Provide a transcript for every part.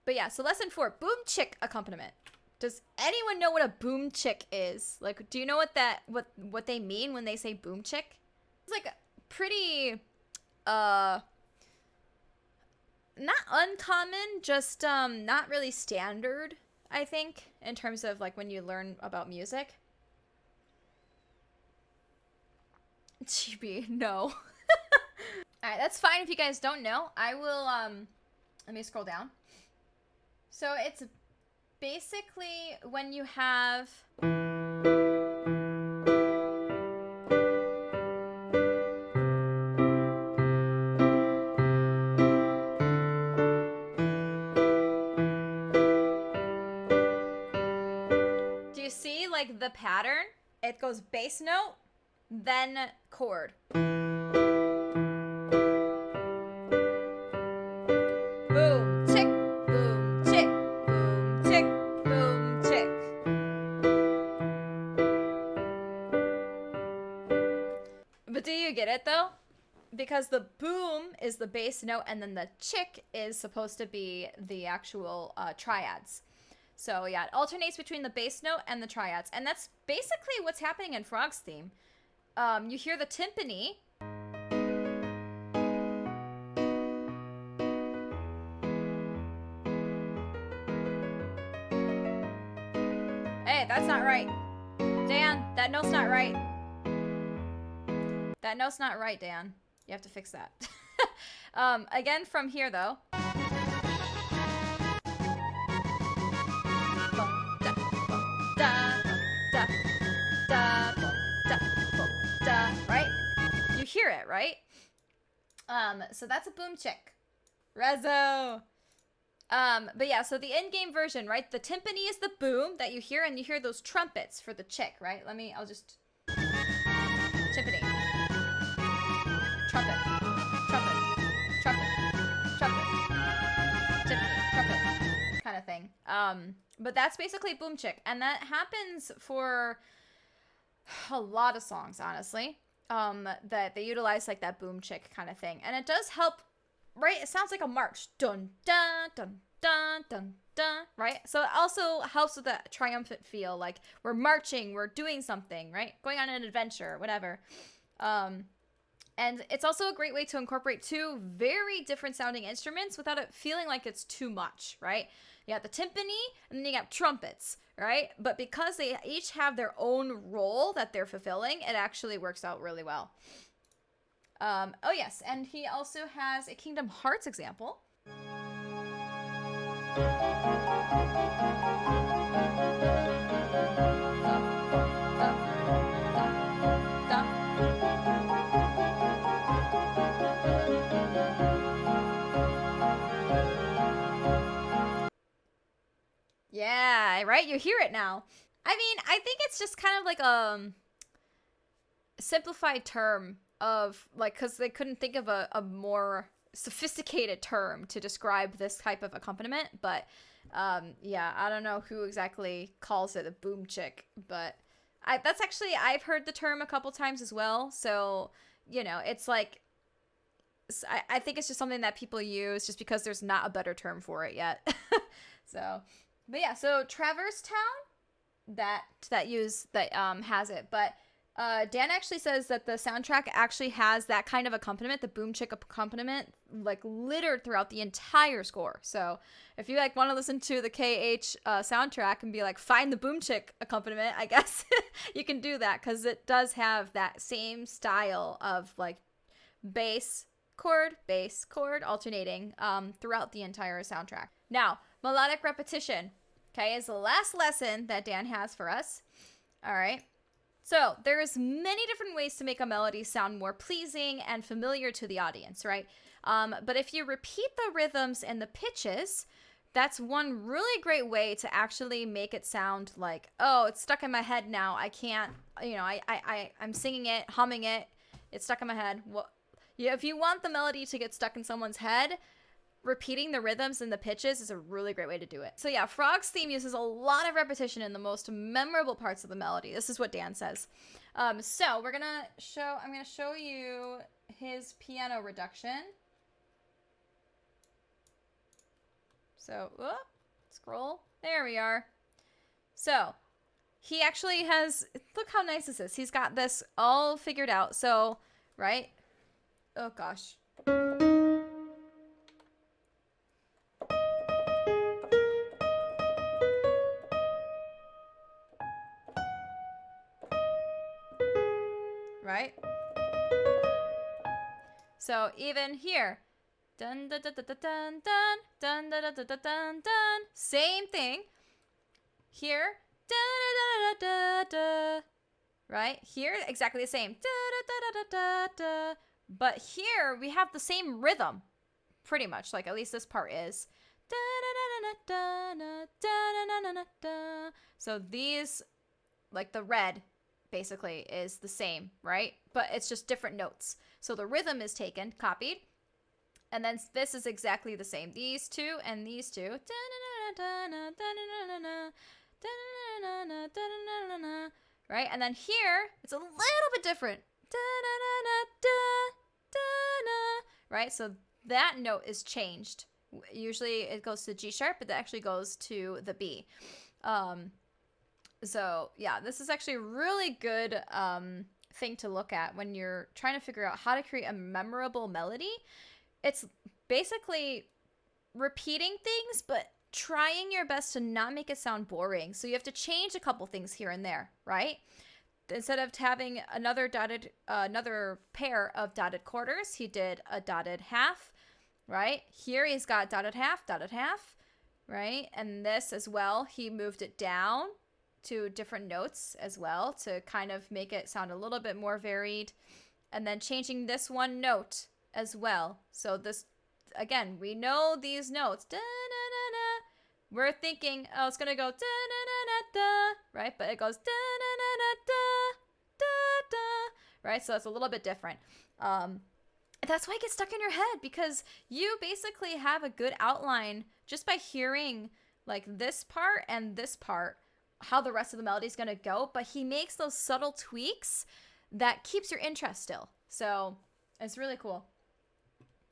But yeah, so lesson 4, boom chick accompaniment. Does anyone know what a boom chick is? Like, do you know what they mean when they say boom chick? It's like pretty, not uncommon, just, not really standard, I think, in terms of, like, when you learn about music. GB, no. Alright, that's fine if you guys don't know. I will, let me scroll down. So it's basically when you have... Do you see, like, the pattern? It goes bass note, then chord. Boom, chick, boom, chick, boom, chick, boom, chick. But do you get it though? Because the boom is the bass note and then the chick is supposed to be the actual triads. So yeah, it alternates between the bass note and the triads. And that's basically what's happening in Frog's theme. You hear the timpani. Hey, that's not right. Dan, that note's not right. That note's not right, Dan. You have to fix that. Again from here, though. Right? You hear it, right? So that's a boom chick. Rezo. But yeah, so the in-game version, right? The timpani is the boom that you hear, and you hear those trumpets for the chick, right? I'll just... Timpani. Trumpet. Trumpet. Trumpet. Trumpet. Timpani. Trumpet. Kind of thing. But that's basically boom chick, and that happens for a lot of songs, honestly. That they utilize, like, that boom chick kind of thing. And it does help... Right? It sounds like a march. Dun, dun, dun, dun, dun, dun, right? So it also helps with that triumphant feel, like we're marching, we're doing something, right? Going on an adventure, whatever. And it's also a great way to incorporate two very different sounding instruments without it feeling like it's too much, right? You got the timpani, and then you got trumpets, right? But because they each have their own role that they're fulfilling, it actually works out really well. Oh yes, and he also has a Kingdom Hearts example. Yeah, right? You hear it now. I mean, I think it's just kind of like a simplified term of, like, because they couldn't think of a more sophisticated term to describe this type of accompaniment, but yeah, I don't know who exactly calls it a boom chick, but that's actually, I've heard the term a couple times as well, so, you know, it's like, I think it's just something that people use just because there's not a better term for it yet. So, but yeah, so Traverse Town, that has it, but Dan actually says that the soundtrack actually has that kind of accompaniment, the boom chick accompaniment, like littered throughout the entire score. So if you like want to listen to the KH soundtrack and be like, find the boom chick accompaniment, I guess you can do that, because it does have that same style of like bass chord alternating throughout the entire soundtrack. Now, melodic repetition, okay, is the last lesson that Dan has for us. All right. So there's many different ways to make a melody sound more pleasing and familiar to the audience, right? But if you repeat the rhythms and the pitches, that's one really great way to actually make it sound like, oh, it's stuck in my head now. I can't, you know, I'm singing it, humming it. It's stuck in my head. Well, yeah, if you want the melody to get stuck in someone's head, repeating the rhythms and the pitches is a really great way to do it. So yeah, Frog's theme uses a lot of repetition in the most memorable parts of the melody. This is what Dan says. So I'm gonna show you his piano reduction. So, scroll. There we are. So, he actually has, look how nice this is. He's got this all figured out. So, right? Oh, gosh. Right? So, even here. Dun dun dun dun dun dun dun dun dun dun dun dun dun. Same thing. Here. Da da da da da da. Right? Here, exactly the same. Da da da da da da. But here, we have the same rhythm. Pretty much. Like, at least this part is. Da da da da da da da da da. So these, like the red, basically, is the same, right? But it's just different notes. So the rhythm is taken, copied. And then this is exactly the same. These two and these two. Right? And then here, it's a little bit different. Right? So that note is changed. Usually it goes to G sharp, but that actually goes to the B. So yeah, this is actually a really good thing to look at when you're trying to figure out how to create a memorable melody. It's basically repeating things, but trying your best to not make it sound boring. So you have to change a couple things here and there, right? Instead of having another pair of dotted quarters, he did a dotted half, right? Here he's got dotted half, right? And this as well, he moved it down to different notes as well to kind of make it sound a little bit more varied. And then changing this one note as well. So this, again, we know these notes. Da, da, da, da. We're thinking, oh, it's going to go da, da, da, da, da, right? But it goes da, da, da, da, da, da, da, right? So it's a little bit different. That's why it gets stuck in your head, because you basically have a good outline just by hearing like this part and this part, how the rest of the melody is going to go. But he makes those subtle tweaks that keeps your interest still. So it's really cool.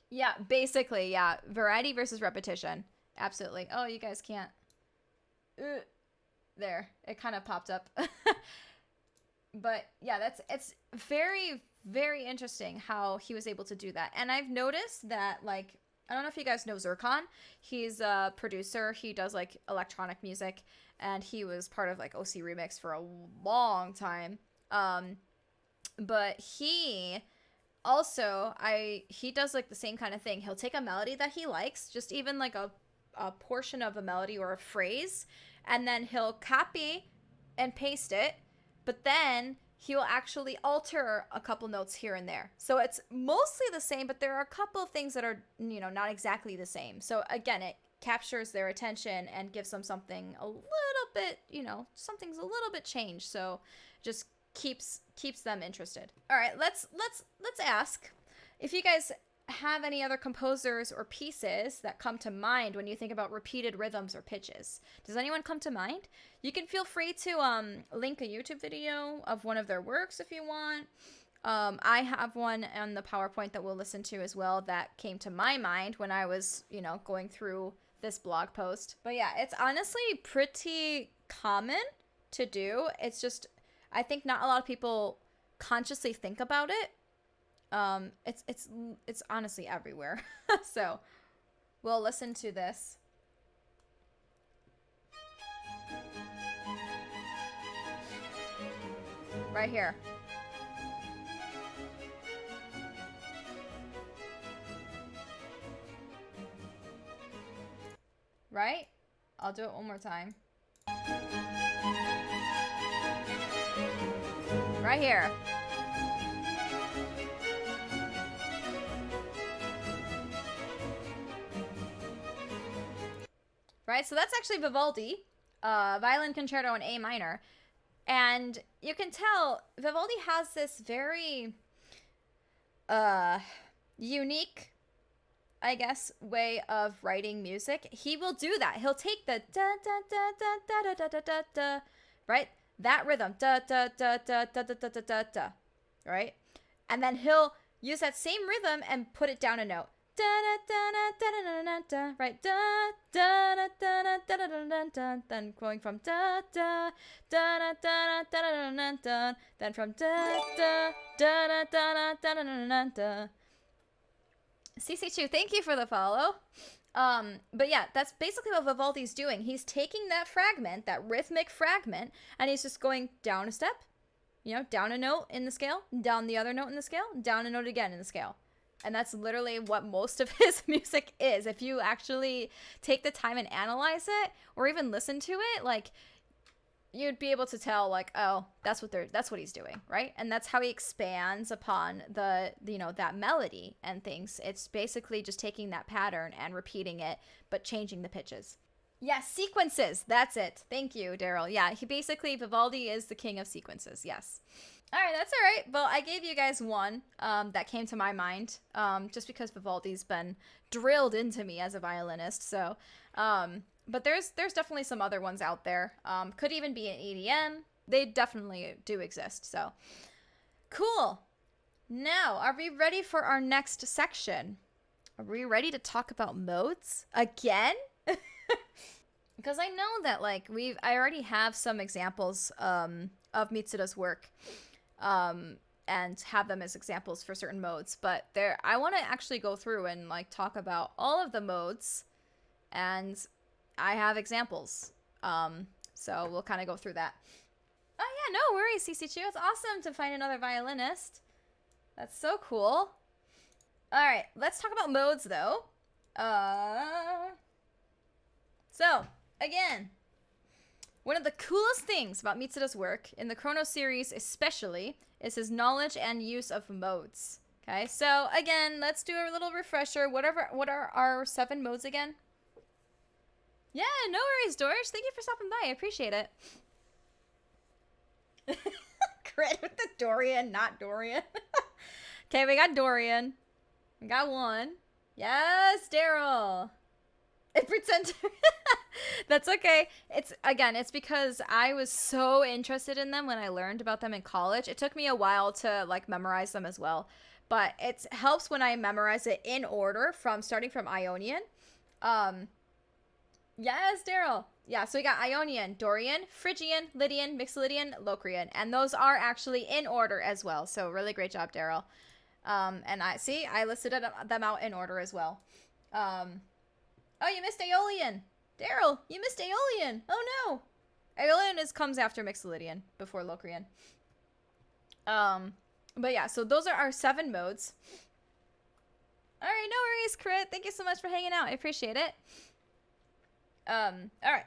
Yeah, basically, yeah. Variety versus repetition. Absolutely. Oh, you guys can't. There. It kind of popped up. But yeah, it's very, very interesting how he was able to do that. And I've noticed that, like, I don't know if you guys know Zircon. He's a producer. He does, like, electronic music. And he was part of, like, OC Remix for a long time. But he... Also, he does like the same kind of thing. He'll take a melody that he likes, just even like a portion of a melody or a phrase, and then he'll copy and paste it, but then he will actually alter a couple notes here and there. So it's mostly the same, but there are a couple of things that are, you know, not exactly the same. So again, it captures their attention and gives them something a little bit, you know, something's a little bit changed. So just keeps them interested. All right, let's ask if you guys have any other composers or pieces that come to mind when you think about repeated rhythms or pitches. Does anyone come to mind? You can feel free to link a YouTube video of one of their works if you want. I have one on the PowerPoint that we'll listen to as well that came to my mind when I was, you know, going through this blog post. But yeah, it's honestly pretty common to do. It's just, I think not a lot of people consciously think about it. It's honestly everywhere. So we'll listen to this. Right here. Right? I'll do it one more time. Right here. Right, so that's actually Vivaldi, Violin Concerto in A minor. And you can tell Vivaldi has this very unique, I guess, way of writing music. He will do that. He'll take the da da da da da da da da da, right? That rhythm, da da da da da da da da da da, right? And then he'll use that same rhythm and put it down a note. Right, da da da da da da da da. Then going from da da da da da da da da. Then from da da da da da da da da. CC2, thank you for the follow. But yeah, that's basically what Vivaldi's doing. He's taking that fragment, that rhythmic fragment, and he's just going down a step, you know, down a note in the scale, down the other note in the scale, down a note again in the scale. And that's literally what most of his music is. If you actually take the time and analyze it, or even listen to it, like, you'd be able to tell, like, oh, that's what he's doing, right? And that's how he expands upon the, you know, that melody and things. It's basically just taking that pattern and repeating it, but changing the pitches. Yeah, sequences. That's it. Thank you, Daryl. Yeah, Vivaldi is the king of sequences. Yes. All right, that's all right. Well, I gave you guys one that came to my mind, just because Vivaldi's been drilled into me as a violinist. So, but there's definitely some other ones out there. Could even be an EDM. They definitely do exist. So, cool. Now, are we ready for our next section? Are we ready to talk about modes again? Because I know that, like, I already have some examples of Mitsuda's work. And have them as examples for certain modes, but I want to actually go through and, like, talk about all of the modes, and I have examples, so we'll kind of go through that. Oh yeah, no worries, CC2. It's awesome to find another violinist. That's so cool. All right, let's talk about modes though. So again, one of the coolest things about Mitsuda's work, in the Chrono series especially, is his knowledge and use of modes. Okay, so again, let's do a little refresher. What are our 7 modes again? Yeah, no worries, Dorj. Thank you for stopping by. I appreciate it. Credit with the Dorian, not Dorian. Okay, we got Dorian. We got 1. Yes, Daryl. It pretends. That's okay. It's because I was so interested in them when I learned about them in college. It took me a while to, like, memorize them as well, but it helps when I memorize it in order, starting from Ionian. Yes, Daryl. Yeah, so we got Ionian, Dorian, Phrygian, Lydian, Mixolydian, Locrian, and those are actually in order as well. So really great job, Daryl. And I listed them out in order as well. Oh, you missed Aeolian. Daryl, you missed Aeolian. Oh, no. Aeolian comes after Mixolydian, before Locrian. But yeah, so those are our 7 modes. All right, no worries, Crit. Thank you so much for hanging out. I appreciate it. All right.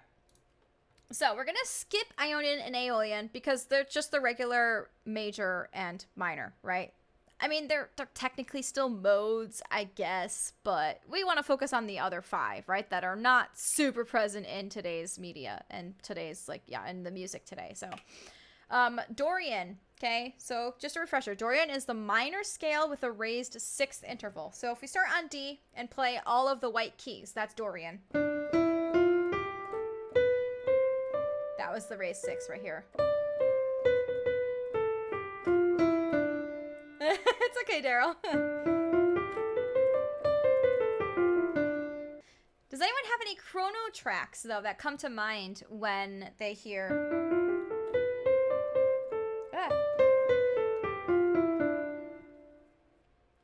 So we're going to skip Ionian and Aeolian because they're just the regular major and minor, right? I mean, they're technically still modes, I guess, but we want to focus on the other 5, right, that are not super present in today's media and today's, like, yeah, in the music today. So, Dorian, okay, so just a refresher, Dorian is the minor scale with a raised 6th interval. So if we start on D and play all of the white keys, that's Dorian. That was the raised 6 right here. It's okay, Daryl. Does anyone have any Chrono tracks, though, that come to mind when they hear...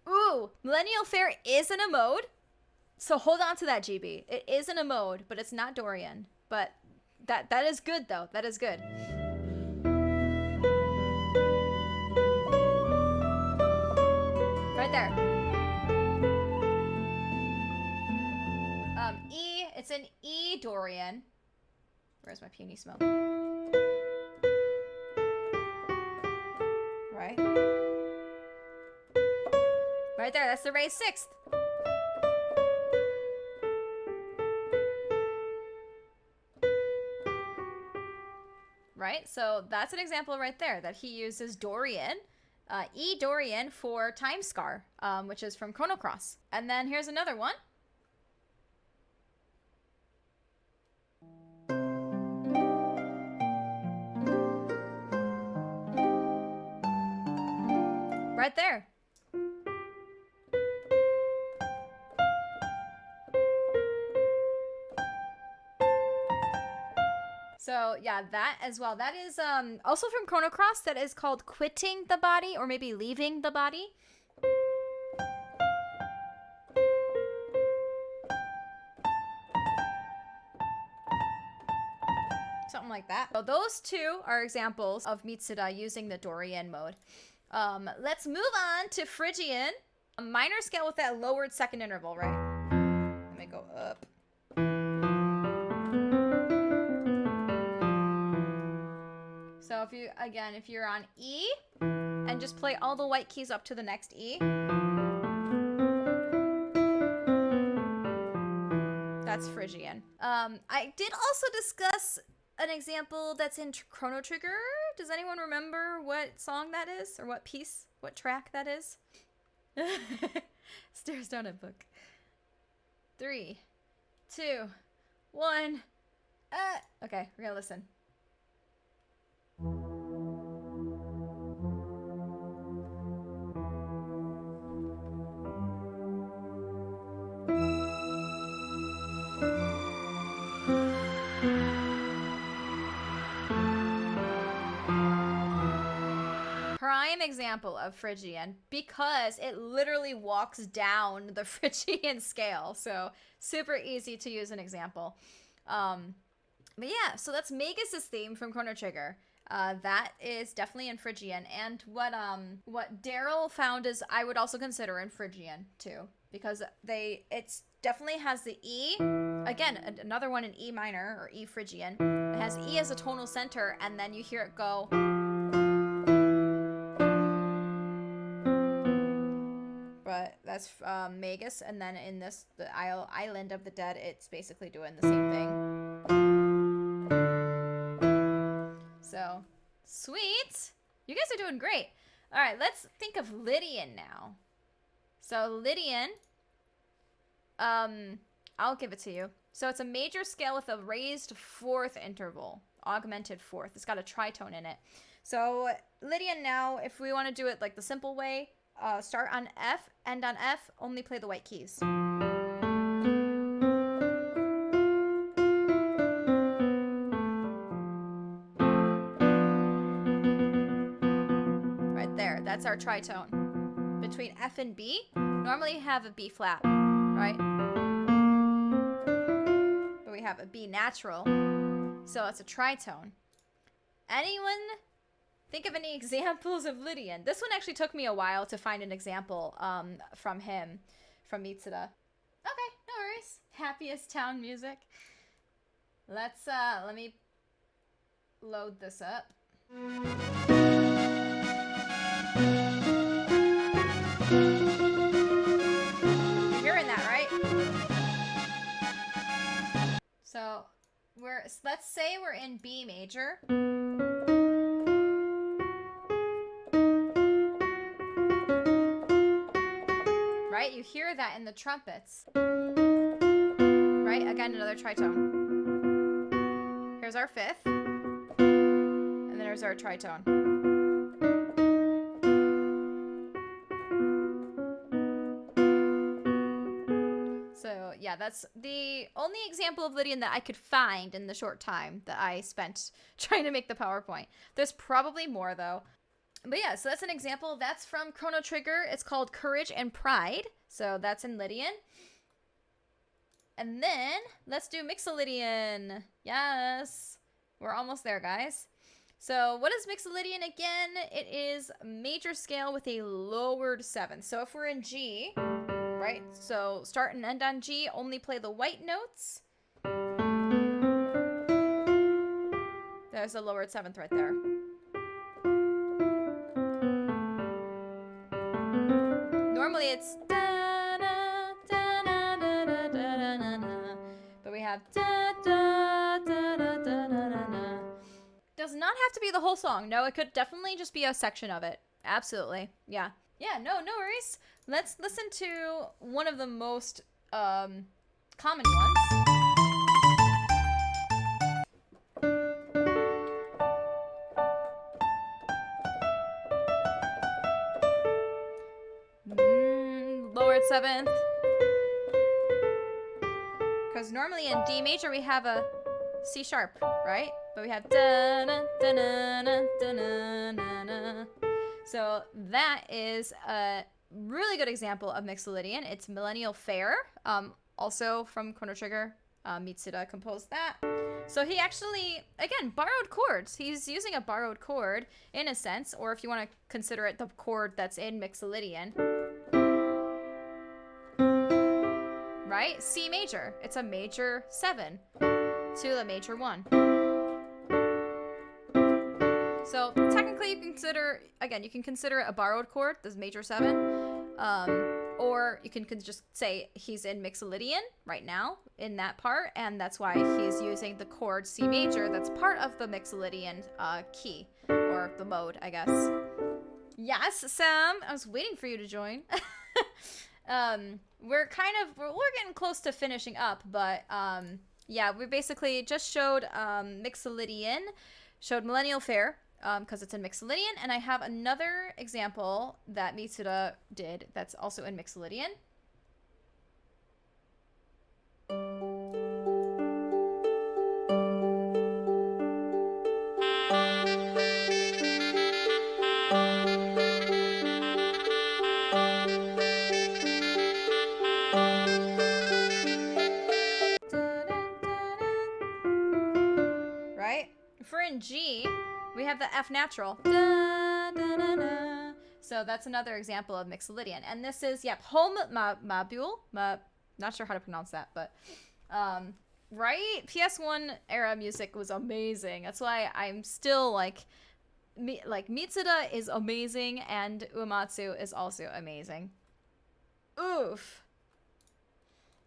Ooh, Millennial Fair is in a mode. So hold on to that, GB. It is in a mode, but it's not Dorian. But that is good, though. That is good. Right there. E, it's an E Dorian. Where's my puny smoke? Right? Right there, that's the raised 6th. Right? So that's an example right there that he uses Dorian. E Dorian for Time Scar, which is from Chrono Cross. And then here's another one. Right there. So yeah, that as well. That is also from Chrono Cross. That is called Quitting the Body, or maybe Leaving the Body. Something like that. So those two are examples of Mitsuda using the Dorian mode. Let's move on to Phrygian. A minor scale with that lowered second interval, right? Let me go up. So if you're on E, and just play all the white keys up to the next E. That's Phrygian. I did also discuss an example that's in Chrono Trigger. Does anyone remember what song that is? Or what piece? What track that is? Stares down a book. 3, 2, 1. Okay, we're gonna listen. Prime example of Phrygian, because it literally walks down the Phrygian scale, so super easy to use an example. But yeah, so that's Magus's theme from Chrono Trigger. That is definitely in Phrygian, and what Daryl found is I would also consider in Phrygian too, because it's definitely has the E, again another one in E minor or E Phrygian. It has E as a tonal center, and then you hear it go. But that's Magus, and then in this, the Island of the Dead, it's basically doing the same thing. So, sweet! You guys are doing great. Alright, let's think of Lydian now. So, Lydian, I'll give it to you. So, it's a major scale with a raised fourth interval. Augmented fourth. It's got a tritone in it. So, Lydian now, if we want to do it like the simple way, start on F, end on F, only play the white keys. Right there, that's our tritone. Between F and B, normally you have a B flat, right? But we have a B natural, so it's a tritone. Anyone think of any examples of Lydian? This one actually took me a while to find an example from him, from Mitsuda. Okay, no worries. Happiest town music. Let me load this up. You're hearing that, right? So, let's say we're in B major. Right? You hear that in the trumpets. Right? Again, another tritone. Here's our fifth. And then there's our tritone. So, yeah, that's the only example of Lydian that I could find in the short time that I spent trying to make the PowerPoint. There's probably more, though. But yeah, so that's an example. That's from Chrono Trigger. It's called Courage and Pride. So that's in Lydian. And then let's do Mixolydian. Yes. We're almost there, guys. So what is Mixolydian again? It is major scale with a lowered seventh. So if we're in G, right? So start and end on G, only play the white notes. There's a lowered seventh right there. Normally it's da da da da da da da da da, but we have da da da da da da da. Does not have to be the whole song. No, it could definitely just be a section of it. Absolutely, yeah, yeah. No worries. Let's listen to one of the most common ones. Lowered seventh. Because normally in D major we have a C sharp, right? but we have da na da na na da na na na. So that is a really good example of Mixolydian. It's Millennial Fair, also from Chrono Trigger. Mitsuda composed that. So he actually, again, borrowed chords. He's using a borrowed chord in a sense, or if you want to consider it the chord that's in Mixolydian. Right? C major. It's a major 7 to the major 1. So technically you can consider, again, you can consider it a borrowed chord, this major 7. Or you can just say he's in Mixolydian right now in that part, and that's why he's using the chord C major that's part of the Mixolydian key, or the mode, I guess. Yes, Sam, I was waiting for you to join. We're getting close to finishing up, but yeah, we basically just showed Mixolydian, showed Millennial Fair, because it's in Mixolydian, and I have another example that Mitsuda did that's also in Mixolydian. Right? For in G, we have the F natural. Da, da, da, da. So that's another example of Mixolydian. And this is, yep, Home Mabule. Not sure how to pronounce that, but right? PS1 era music was amazing. That's why I'm still like Mitsuda is amazing and Uematsu is also amazing. Oof.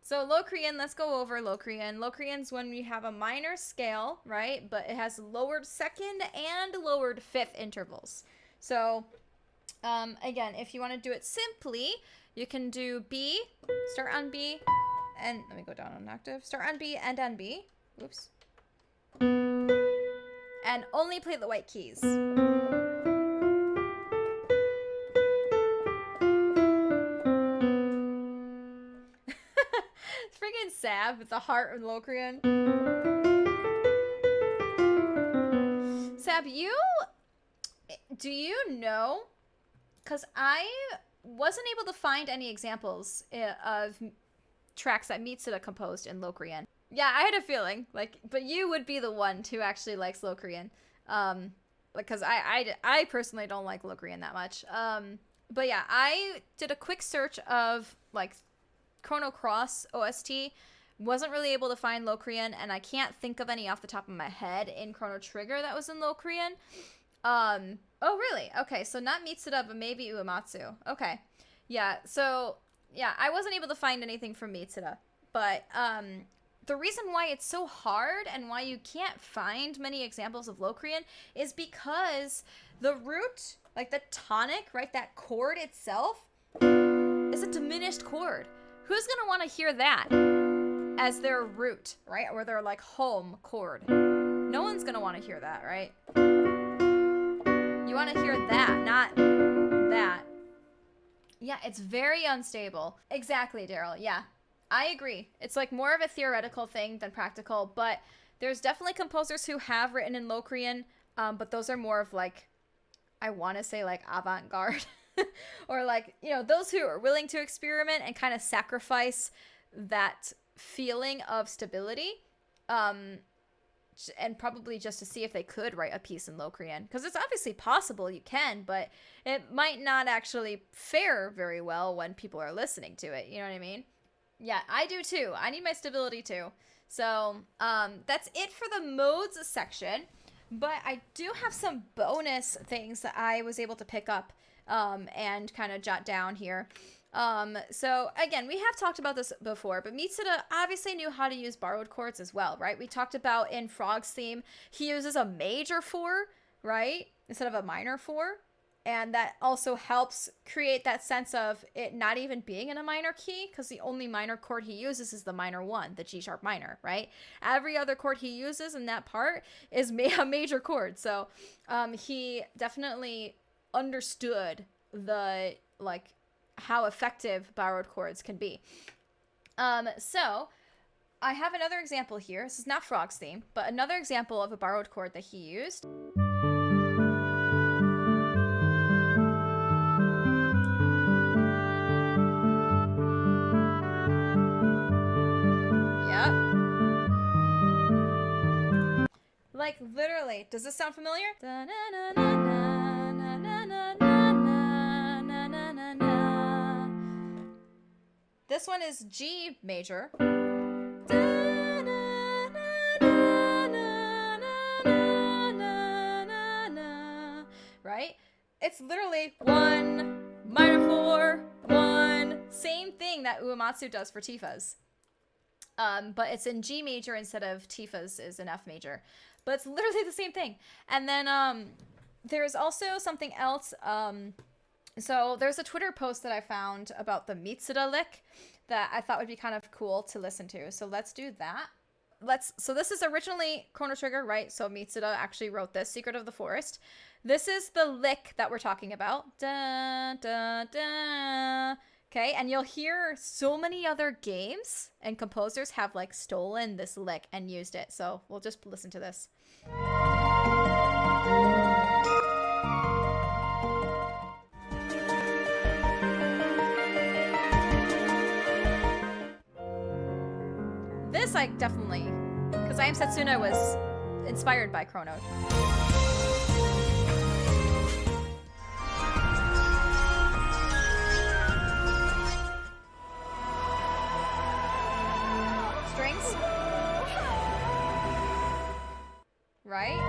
So Locrian, let's go over Locrian. Locrian's when we have a minor scale, right? But it has lowered second and lowered fifth intervals. So, again, if you want to do it simply, you can do B, start on B, and let me go down an octave. Start on B, end on B. Oops. And only play the white keys. Freaking Sab with the heart and Locrian. Sab, do you know? Because I wasn't able to find any examples of tracks that Mitsuda composed in Locrian. Yeah, I had a feeling, but you would be the one who actually likes Locrian. Because I personally don't like Locrian that much. But yeah, I did a quick search of, Chrono Cross OST, wasn't really able to find Locrian, and I can't think of any off the top of my head in Chrono Trigger that was in Locrian. Oh, really? Okay, so not Mitsuda, but maybe Uematsu. Okay. Yeah, so, yeah, I wasn't able to find anything from Mitsuda, but, the reason why it's so hard and why you can't find many examples of Locrian is because the root, the tonic, right, that chord itself, is a diminished chord. Who's going to want to hear that as their root, right? Or their, home chord. No one's going to want to hear that, right? You want to hear that, not that. Yeah, it's very unstable. Exactly, Daryl. Yeah, I agree. It's, more of a theoretical thing than practical, but there's definitely composers who have written in Locrian, but those are more of, I want to say, avant-garde. Or those who are willing to experiment and kind of sacrifice that feeling of stability, and probably just to see if they could write a piece in Locrian, because it's obviously possible you can, but it might not actually fare very well when people are listening to it. You know what I mean? Yeah, I do too. I need my stability too. So that's it for the modes section, but I do have some bonus things that I was able to pick up and kind of jot down here. So again, we have talked about this before, but Mitsuda obviously knew how to use borrowed chords as well, right? We talked about in Frog's theme, he uses a major 4, right? Instead of a minor 4. And that also helps create that sense of it not even being in a minor key, because the only minor chord he uses is the minor 1, the G sharp minor, right? Every other chord he uses in that part is a major chord. So he definitely understood the how effective borrowed chords can be. So I have another example here. This is not Frog's theme, but another example of a borrowed chord that he used. Yep. Like, literally. Does this sound familiar? This one is G major. Right? It's literally 1, minor 4, 1. Same thing that Uematsu does for Tifa's. But it's in G major instead of Tifa's is in F major. But it's literally the same thing. And then there's also something else. So there's a Twitter post that I found about the Mitsuda lick that I thought would be kind of cool to listen to. So let's do that. So this is originally Chrono Trigger, right? So Mitsuda actually wrote this, Secret of the Forest. This is the lick that we're talking about. Da, da, da. Okay, and you'll hear so many other games and composers have like stolen this lick and used it. So we'll just listen to this. This I definitely, because I Am Setsuna was inspired by Chrono. Strings. Right?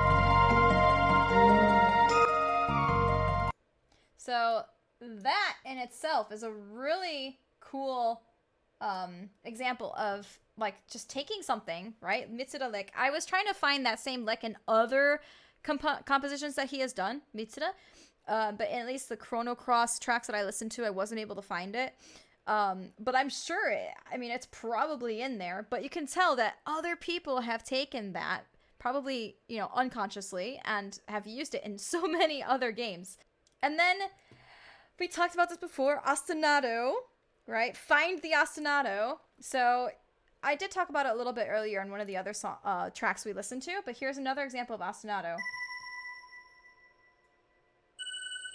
So that in itself is a really cool example of like just taking something, right? Mitsuda lick. I was trying to find that same lick in other compositions that he has done, Mitsuda. But at least the Chrono Cross tracks that I listened to, I wasn't able to find it. But I'm sure it's probably in there, but you can tell that other people have taken that probably, unconsciously and have used it in so many other games. And then we talked about this before, ostinato, right? Find the ostinato. So I did talk about it a little bit earlier in one of the other tracks we listened to, but here's another example of ostinato.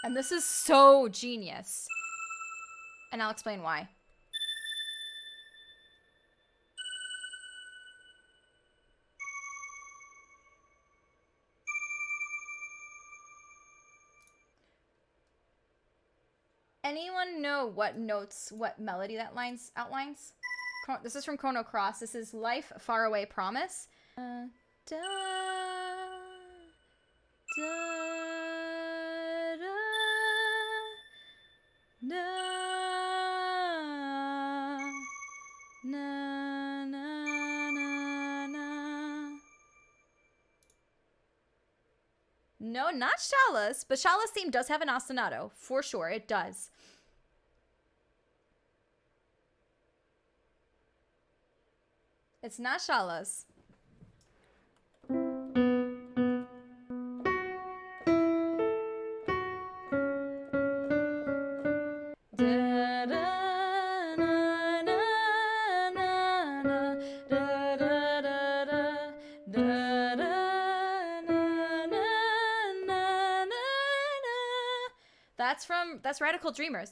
And this is so genius. And I'll explain why. Anyone know what melody that outlines? This is from Chrono Cross. This is Life, Faraway Promise. Da, da, da, da, na, na, na, na. No, not Shala's, but Shala's theme does have an ostinato. For sure, it does. It's not Shala's. That's Radical Dreamers.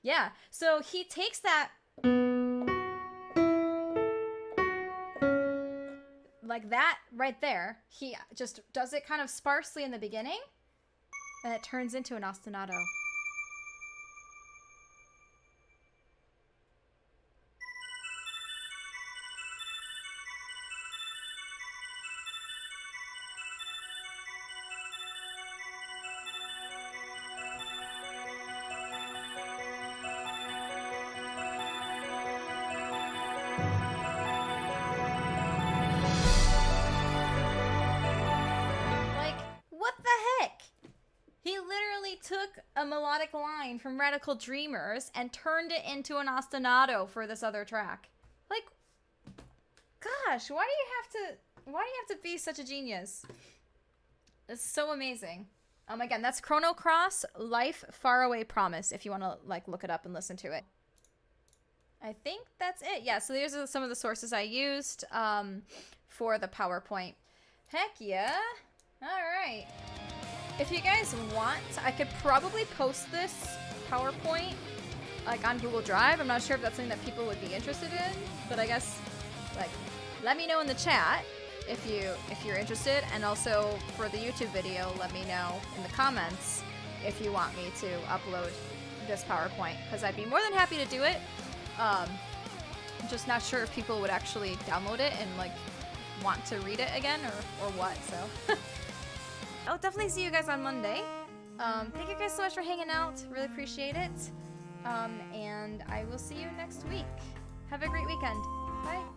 Yeah, so he takes that like that right there. He just does it kind of sparsely in the beginning, and it turns into an ostinato. Took a melodic line from Radical Dreamers and turned it into an ostinato for this other track. Like, gosh, why do you have to be such a genius? It's so amazing. Again, that's Chrono Cross, Life, Faraway Promise, if you want to like look it up and listen to it. I think that's it. Yeah, so these are some of the sources I used for the PowerPoint. Heck yeah. All right. If you guys want, I could probably post this PowerPoint like on Google Drive. I'm not sure if that's something that people would be interested in, but I guess like let me know in the chat if you're interested, and also for the YouTube video, let me know in the comments if you want me to upload this PowerPoint, because I'd be more than happy to do it. I'm just not sure if people would actually download it and like want to read it again or what, so. I'll definitely see you guys on Monday. Thank you guys so much for hanging out. Really appreciate it. And I will see you next week. Have a great weekend. Bye.